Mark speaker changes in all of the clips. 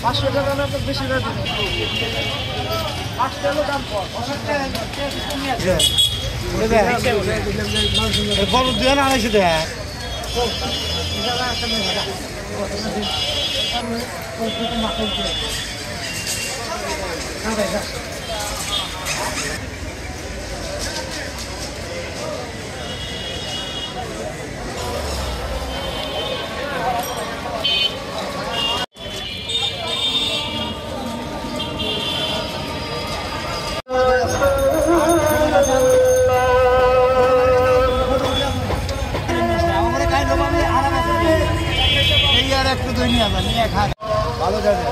Speaker 1: 500 টাকা না তো বেশি না দিন 5 টাকা দাম কম বড় দিয়ে না আনাইছে দেখ ভালো যাবে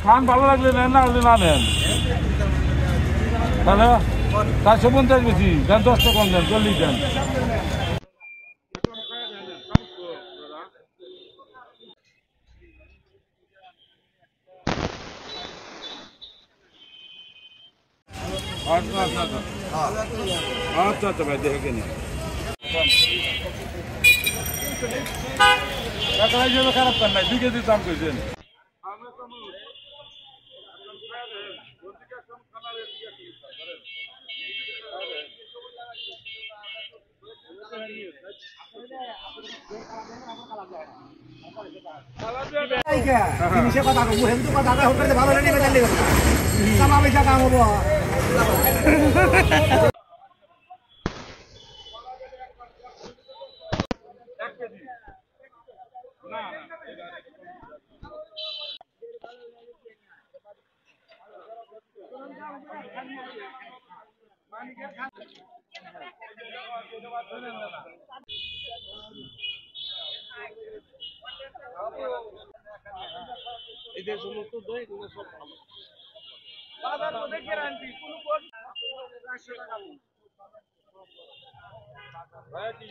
Speaker 1: খান ভালো লাগলে নেন না হলে না নেন তাহলে 450 বেশি দেন 10 টাকা কম দেন 40 দেন আচ্ছা ভাই দেখে নি খারাপ করেন নাই 2 কেজি দাম কইছেন এদের সমস্ত দই এগুলো সব ভালো বাজার মধ্যে গ্যারান্টি কোনো কোন 400 টাকা ভাই কি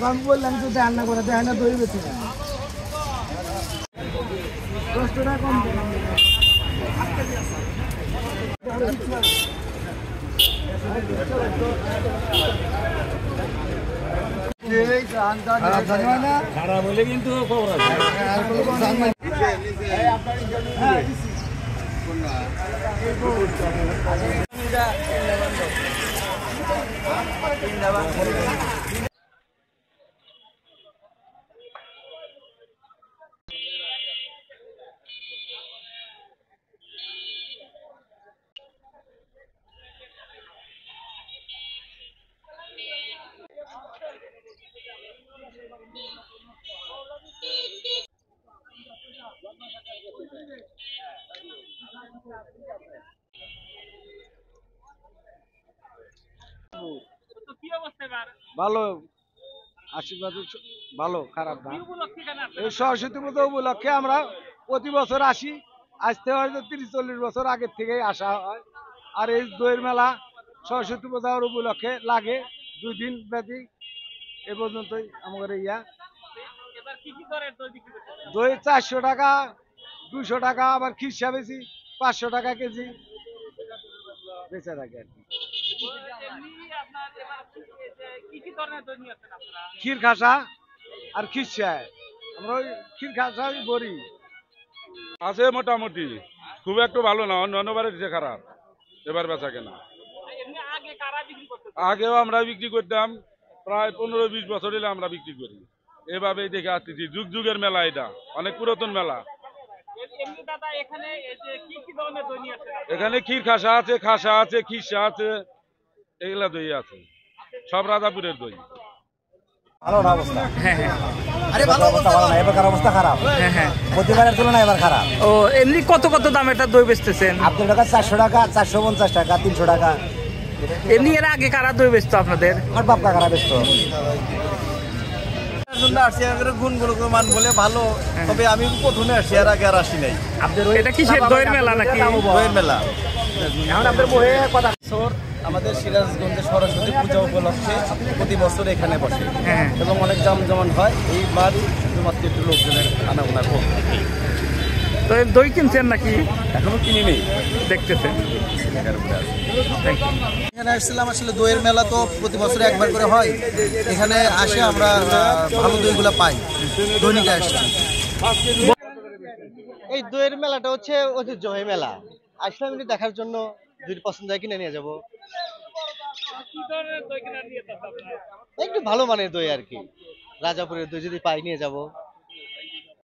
Speaker 1: আমি বললাম তো রান্না করে দেয় না দই বেশি না 10 টাকা কম খারাপ হলে কিন্তু খবর আছে ভালো আশীর্বাদ ভালো খারাপ না এই সরস্বতী পুজো উপলক্ষে আমরা প্রতি বছর আসি আসতে হয়তো 30-40 বছর আগের থেকেই আসা হয় আর এই দইয়ের মেলা সরস্বতী পূজার উপলক্ষে লাগে 2 দিন ব্যাপী এ পর্যন্তই আমাদের ইয়া দই 400 টাকা 200 টাকা আবার খিরসা বেশি 500 টাকা কেজি বেচা থাকে আর কি ক্ষীর খাসা আর খিরসা, আমরা ওই ক্ষীর খাসাই করি।
Speaker 2: আছে মোটামুটি, খুব একটু ভালো না, অন্য বারের চেয়ে খারাপ এবার বেচা কেনা। আগেও আমরা বিক্রি করতাম, প্রায় 15-20 বছর হলে আমরা বিক্রি করি। এভাবেই দেখে আসতেছি, যুগ যুগের মেলা, এটা অনেক পুরাতন মেলা। এখানে ক্ষীর খাসা আছে, খিরসা আছে, এগুলা দই আছে, সব রাজাপুরের দই।
Speaker 3: ভালো না অবস্থা?
Speaker 4: হ্যাঁ হ্যাঁ।
Speaker 3: অবস্থা ভালো না, এবার অবস্থা খারাপ।
Speaker 4: হ্যাঁ হ্যাঁ।
Speaker 3: প্রতিবারের তুলনায় এবার খারাপ।
Speaker 4: ও এমনি কত কত দাম এটা দই বেচতেছেন?
Speaker 3: আপনার টাকা 400 টাকা, 450 টাকা, 300 টাকা।
Speaker 4: এমনি এর আগে কারা দই বেচতো আপনাদের?
Speaker 3: আমার বাপ কাকারা ব্যস্ত।
Speaker 5: গুণগুলো মান বলে ভালো, তবে আমি প্রথমে আসি, আর আগে আর আসি নাই।
Speaker 4: এটা কিসের দইয়ের মেলা নাকি?
Speaker 5: দইয়ের মেলা।
Speaker 3: এখন আপনার বহে কথা
Speaker 5: আমাদের সিরাজগঞ্জে সরস্বতী পূজা উপলক্ষে প্রতি বছর এখানে বসে
Speaker 4: হ্যাঁ।
Speaker 5: এবং অনেক জমজমান হয়। এইবার শুধুমাত্র একটু লোকজনের আনাগোনা কম।
Speaker 4: তো এর দই কিনছেন নাকি?
Speaker 5: এখনো কিনি নেই,
Speaker 4: দেখতেছেন। Thank you.
Speaker 5: এখানে আসছিলাম, আসলে দইয়ের মেলা তো প্রতি বছর একবার করে হয়, এখানে আসে আমরা ভালো দইগুলো পাই, দৈনিক আসছি।
Speaker 6: এই দইয়ের মেলাটা হচ্ছে ঐতিহ্যবাহী মেলা, আসলাম এটি দেখার জন্য, যদি পছন্দ হয় কিনে নিয়ে যাবো। একটু ভালো মানের দই আর কি, রাজাপুরের দই যদি পাই নিয়ে যাবো।